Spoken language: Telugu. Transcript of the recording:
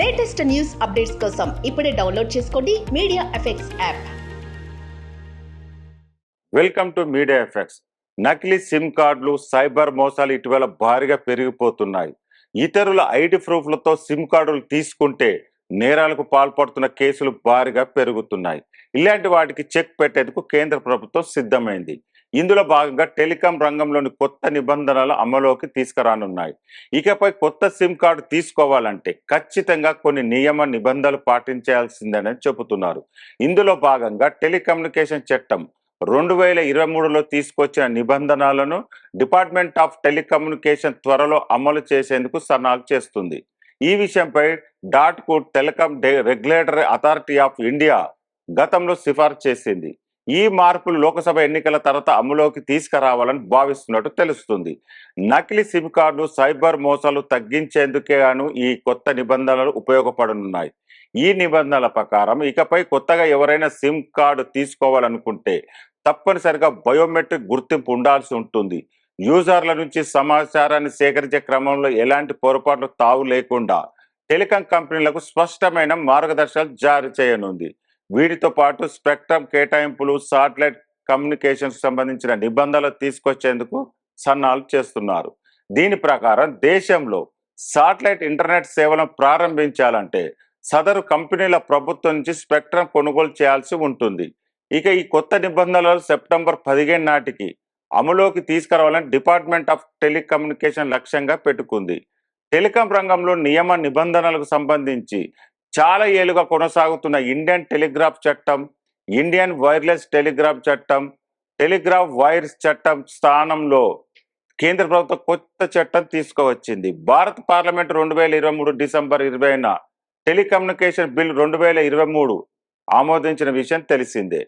లేటెస్ట్ న్యూస్ అప్డేట్స్ కోసం ఇప్పుడే డౌన్లోడ్ చేసుకోండి media effects app. Welcome to media effects. నకిలీ సిమ్ కార్డులు, సైబర్ మోసాలు ఇటీవల భారీగా పెరిగిపోతున్నాయి. ఇతరుల ఐడి ప్రూఫ్లతో సిమ్ కార్డులు తీసుకుంటే నేరాలకు పాల్పడుతున్న కేసులు భారీగా పెరుగుతున్నాయి. ఇలాంటి వాటికి చెక్ పెట్టేందుకు కేంద్ర ప్రభుత్వం సిద్ధమైంది. ఇందులో భాగంగా టెలికాం రంగంలోని కొత్త నిబంధనలు అమలులోకి తీసుకురానున్నాయి. ఇకపై కొత్త సిమ్ కార్డు తీసుకోవాలంటే ఖచ్చితంగా కొన్ని నియమ నిబంధనలు పాటించాల్సిందని చెబుతున్నారు. ఇందులో భాగంగా టెలికమ్యూనికేషన్ చట్టం 2023లో తీసుకొచ్చిన నిబంధనలను డిపార్ట్మెంట్ ఆఫ్ టెలికమ్యూనికేషన్ త్వరలో అమలు చేసేందుకు సన్నాహాలు చేస్తుంది. ఈ విషయంపై డాట్కు telecom regulatory authority of India గతంలో సిఫార్సు చేసింది. ఈ మార్పులు లోక్సభ ఎన్నికల తర్వాత అమలులోకి తీసుకురావాలని భావిస్తున్నట్టు తెలుస్తుంది. నకిలీ సిమ్ కార్డు, సైబర్ మోసాలు తగ్గించేందుకే గాను ఈ కొత్త నిబంధనలు ఉపయోగపడనున్నాయి. ఈ నిబంధనల ప్రకారం ఇకపై కొత్తగా ఎవరైనా సిమ్ కార్డు తీసుకోవాలనుకుంటే తప్పనిసరిగా బయోమెట్రిక్ గుర్తింపు ఉండాల్సి ఉంటుంది. యూజర్ల నుంచి సమాచారాన్ని సేకరించే క్రమంలో ఎలాంటి పొరపాట్లు తావు లేకుండా టెలికాం కంపెనీలకు స్పష్టమైన మార్గదర్శకాలు జారీ చేయనుంది. వీటితో పాటు స్పెక్ట్రమ్ కేటాయింపులు, శాటిలైట్ కమ్యూనికేషన్ సంబంధించిన నిబంధనలు తీసుకొచ్చేందుకు సన్నాహాలు చేస్తున్నారు. దీని ప్రకారం దేశంలో శాటిలైట్ ఇంటర్నెట్ సేవలను ప్రారంభించాలంటే సదరు కంపెనీల ప్రభుత్వం నుంచి స్పెక్ట్రమ్ కొనుగోలు చేయాల్సి ఉంటుంది. ఇక ఈ కొత్త నిబంధనలు సెప్టెంబర్ 15 నాటికి అమలులోకి తీసుకురావాలని డిపార్ట్మెంట్ ఆఫ్ టెలికమ్యూనికేషన్ లక్ష్యంగా పెట్టుకుంది. టెలికాం రంగంలో నియమ నిబంధనలకు సంబంధించి చాలా ఏళ్లుగా కొనసాగుతున్న ఇండియన్ టెలిగ్రాఫ్ చట్టం, ఇండియన్ వైర్లెస్ టెలిగ్రాఫ్ చట్టం, టెలిగ్రాఫ్ వైర్స్ చట్టం స్థానంలో కేంద్ర ప్రభుత్వం కొత్త చట్టం తీసుకువచ్చింది. భారత పార్లమెంట్ 2023 డిసెంబర్ 20న టెలికమ్యూనికేషన్ బిల్ 2023 ఆమోదించిన విషయం తెలిసిందే.